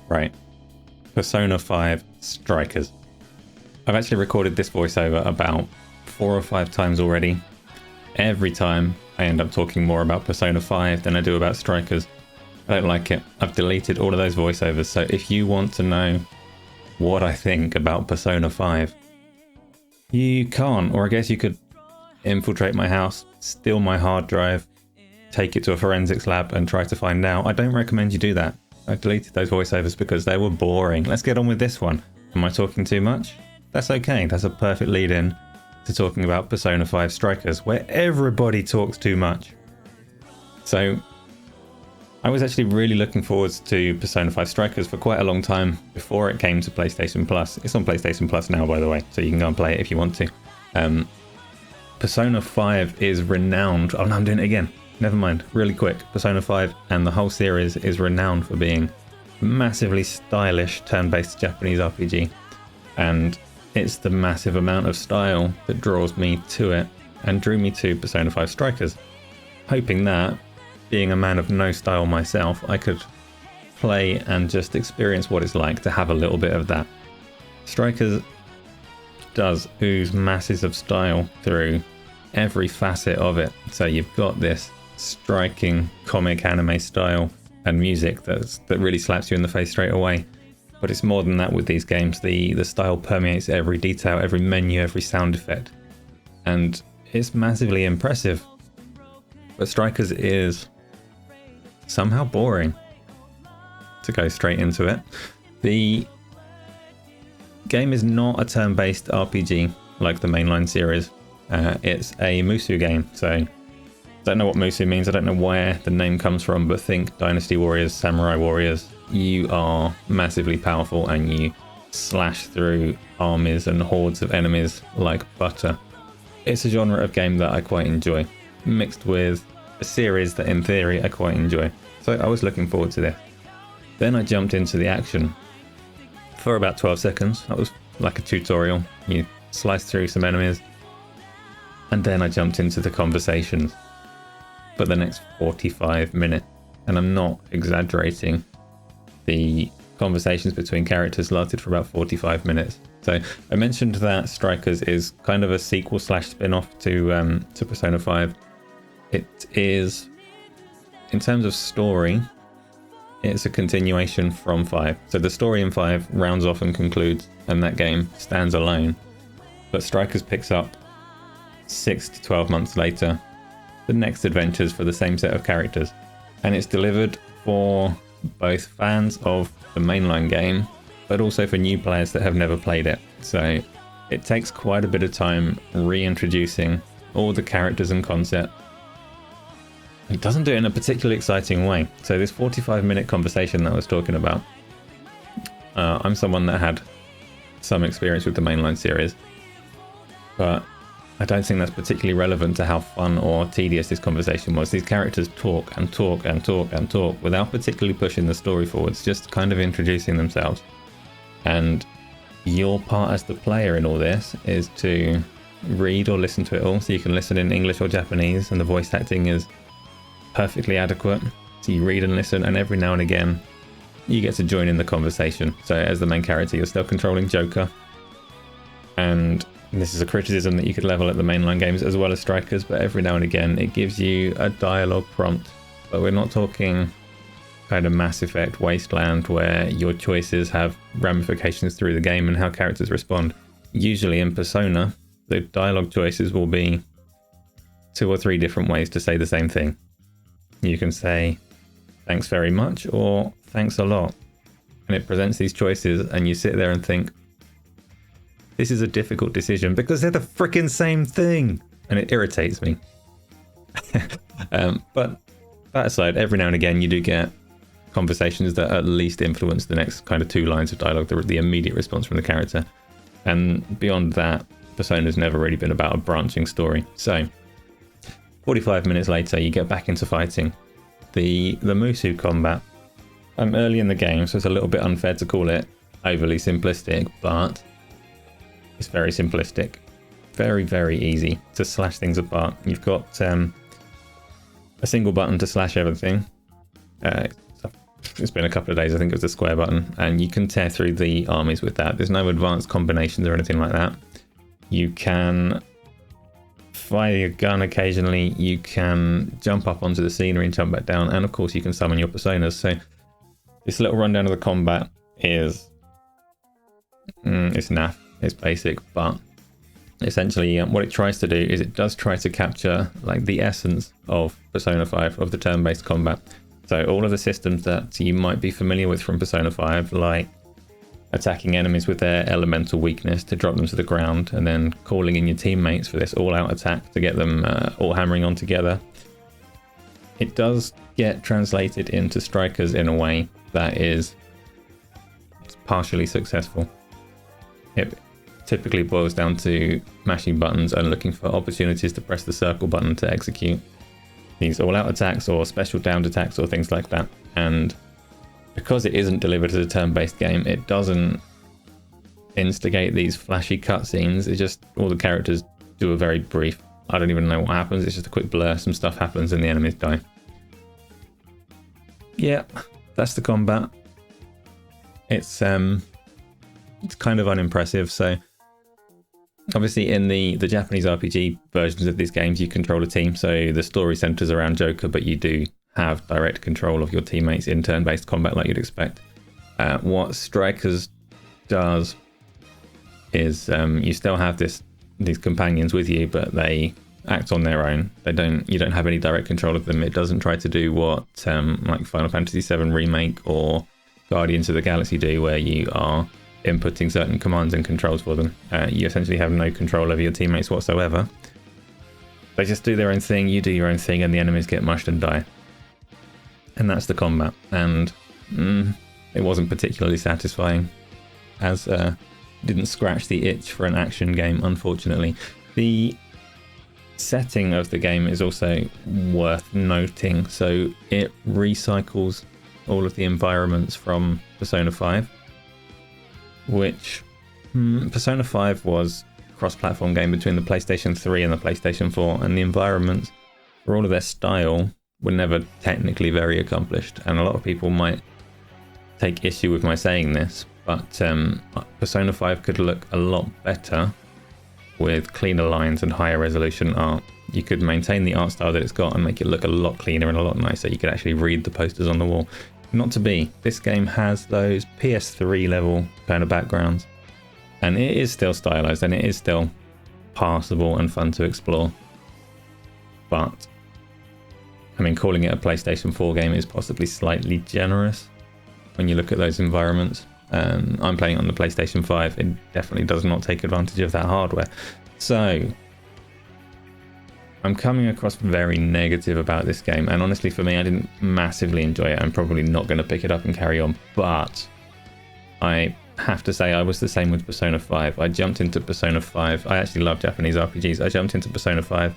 Right. Persona 5 Strikers. I've actually recorded this voiceover about 4 or 5 times already. Every time I end up talking more about Persona 5 than I do about Strikers. I don't like it. I've deleted all of those voiceovers, so if you want to know what I think about Persona 5, you can't, or I guess you could infiltrate my house, steal my hard drive, take it to a forensics lab and try to find out. I don't recommend you do that. I deleted those voiceovers because they were boring. Let's get on with this one. Am I talking too much? That's okay. That's a perfect lead-in to talking about Persona 5 Strikers, where everybody talks too much. So, I was actually really looking forward to Persona 5 Strikers for quite a long time before it came to PlayStation Plus. It's on PlayStation Plus now, by the way, so you can go and play it if you want to. Persona 5 is renowned... Oh no, I'm doing it again. Never mind, really quick. Persona 5 and the whole series is renowned for being massively stylish turn-based Japanese RPG, and it's the massive amount of style that draws me to it and drew me to Persona 5 Strikers, hoping that, being a man of no style myself, I could play and just experience what it's like to have a little bit of that. Strikers does ooze masses of style through every facet of it, so you've got this striking comic anime style and music that really slaps you in the face straight away. But it's more than that with these games. The style permeates every detail, every menu, every sound effect, and it's massively impressive. But Strikers is somehow boring, to go straight into it. The game is not a turn-based RPG like the mainline series. It's a Musou game, so I don't know what Musou means, I don't know where the name comes from, but think Dynasty Warriors, Samurai Warriors. You are massively powerful and you slash through armies and hordes of enemies like butter. It's a genre of game that I quite enjoy, mixed with a series that in theory I quite enjoy. So I was looking forward to this. Then I jumped into the action for about 12 seconds. That was like a tutorial. You slice through some enemies. And then I jumped into the conversations for the next 45 minutes. And I'm not exaggerating. The conversations between characters lasted for about 45 minutes. So I mentioned that Strikers is kind of a sequel slash spin-off to Persona 5. It is, in terms of story, it's a continuation from 5. So the story in 5 rounds off and concludes, and that game stands alone. But Strikers picks up 6 to 12 months later the next adventures for the same set of characters. And it's delivered for both fans of the mainline game, but also for new players that have never played it. So it takes quite a bit of time reintroducing all the characters and concept. It doesn't do it in a particularly exciting way. So this 45-minute conversation that I was talking about, I'm someone that had some experience with the mainline series, but I don't think that's particularly relevant to how fun or tedious this conversation was. These characters talk and talk and talk and talk without particularly pushing the story forwards, just kind of introducing themselves. And your part as the player in all this is to read or listen to it all. So you can listen in English or Japanese, and the voice acting is perfectly adequate. So you read and listen, and every now and again you get to join in the conversation. So as the main character, you're still controlling Joker, and this is a criticism that you could level at the mainline games as well as Strikers, but every now and again it gives you a dialogue prompt. But we're not talking kind of Mass Effect Wasteland where your choices have ramifications through the game and how characters respond. Usually in Persona, the dialogue choices will be 2 or 3 different ways to say the same thing. You can say thanks very much or thanks a lot, and it presents these choices and you sit there and think, this is a difficult decision because they're the freaking same thing, and it irritates me. But that aside, every now and again you do get conversations that at least influence the next kind of 2 lines of dialogue, the immediate response from the character. And beyond that, Persona's never really been about a branching story. So 45 minutes later you get back into fighting. The Musou combat I'm early in the game, so it's a little bit unfair to call it overly simplistic, but it's very simplistic. Very, very easy to slash things apart. You've got a single button to slash everything. It's been a couple of days, I think it was the square button, and you can tear through the armies with that. There's no advanced combinations or anything like that. You can fire your gun occasionally, you can jump up onto the scenery and jump back down, and of course you can summon your personas. So this little rundown of the combat is it's naff, it's basic, but essentially what it tries to do is it does try to capture like the essence of Persona 5, of the turn-based combat. So all of the systems that you might be familiar with from Persona 5, like attacking enemies with their elemental weakness to drop them to the ground, and then calling in your teammates for this all-out attack to get them all hammering on together. It does get translated into Strikers in a way that is partially successful. It typically boils down to mashing buttons and looking for opportunities to press the circle button to execute these all-out attacks or special downed attacks or things like that. And because it isn't delivered as a turn-based game, it doesn't instigate these flashy cutscenes. It just, all the characters do a very brief, I don't even know what happens, it's just a quick blur, some stuff happens and the enemies die. Yeah, that's the combat. It's kind of unimpressive. So obviously in the Japanese RPG versions of these games, you control a team, so the story centers around Joker, but you do have direct control of your teammates in turn-based combat like you'd expect. What Strikers does is you still have these companions with you, but they act on their own. You don't have any direct control of them. It doesn't try to do what like Final Fantasy VII Remake or Guardians of the Galaxy do, where you are inputting certain commands and controls for them. You essentially have no control over your teammates whatsoever. They just do their own thing, you do your own thing, and the enemies get mushed and die. And that's the combat. And it wasn't particularly satisfying, as didn't scratch the itch for an action game, unfortunately. The setting of the game is also worth noting. So it recycles all of the environments from Persona 5, which Persona 5 was a cross-platform game between the PlayStation 3 and the PlayStation 4, and the environments, for all of their style, were never technically very accomplished. And a lot of people might take issue with my saying this, but Persona 5 could look a lot better with cleaner lines and higher resolution art. You could maintain the art style that it's got and make it look a lot cleaner and a lot nicer. You could actually read the posters on the wall. Not to be. This game has those PS3 level kind of backgrounds, and it is still stylized and it is still passable and fun to explore. But I mean, calling it a PlayStation 4 game is possibly slightly generous when you look at those environments. I'm playing it on the PlayStation 5. It definitely does not take advantage of that hardware. So I'm coming across very negative about this game, and honestly for me, I didn't massively enjoy it. I'm probably not going to pick it up and carry on, but I have to say I was the same with Persona 5. I jumped into Persona 5. I actually love Japanese RPGs. I jumped into Persona 5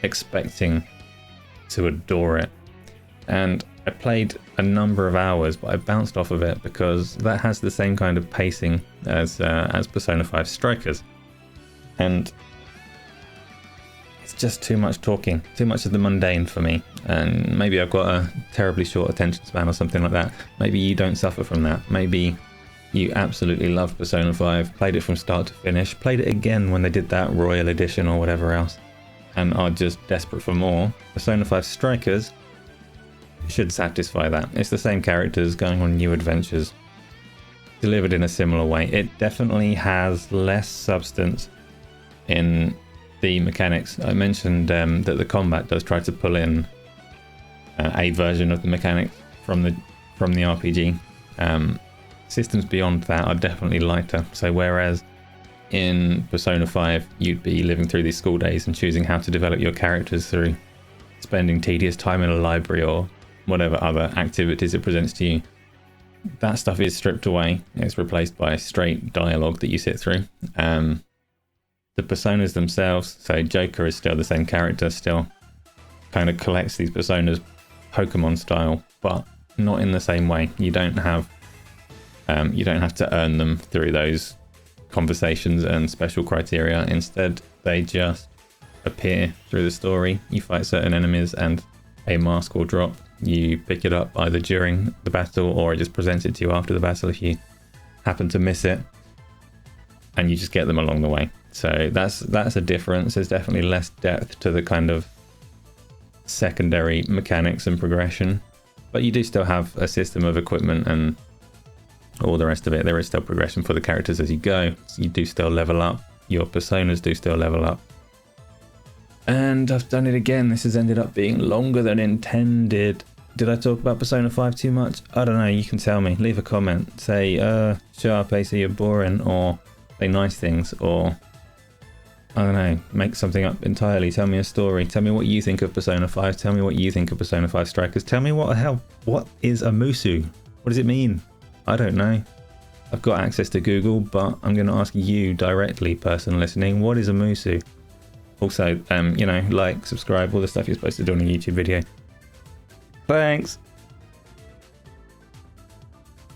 expecting to adore it, and I played a number of hours, but I bounced off of it because that has the same kind of pacing as Persona 5 Strikers, and it's just too much talking, too much of the mundane for me. And maybe I've got a terribly short attention span or something like that. Maybe you don't suffer from that. Maybe you absolutely love Persona 5, played it from start to finish, played it again when they did that Royal Edition or whatever else, and are just desperate for more. Persona 5 Strikers should satisfy that. It's the same characters going on new adventures, delivered in a similar way. It definitely has less substance in the mechanics. I mentioned that the combat does try to pull in a version of the mechanics from the RPG. Systems beyond that are definitely lighter. So whereas in Persona 5 you'd be living through these school days and choosing how to develop your characters through spending tedious time in a library or whatever other activities it presents to you, that stuff is stripped away. It's replaced by straight dialogue that you sit through. The personas themselves, so Joker is still the same character, still kind of collects these personas Pokemon style, but not in the same way. You don't have to earn them through those conversations and special criteria. Instead, they just appear through the story. You fight certain enemies and a mask will drop. You pick it up either during the battle or it just presents it to you after the battle if you happen to miss it, and you just get them along the way. So that's a difference. There's definitely less depth to the kind of secondary mechanics and progression, but you do still have a system of equipment and all the rest of it. There is still progression for the characters as you go. So you do still level up. Your personas do still level up. And I've done it again. This has ended up being longer than intended. Did I talk about Persona 5 too much? I don't know. You can tell me. Leave a comment. Say, shut up, AC, you're boring. Or say nice things. Or, I don't know, make something up entirely. Tell me a story. Tell me what you think of Persona 5. Tell me what you think of Persona 5 Strikers. Tell me what is a Musou? What does it mean? I don't know. I've got access to Google, but I'm going to ask you directly, person listening, what is a Musou? Also, like, subscribe, all the stuff you're supposed to do on a YouTube video. Thanks!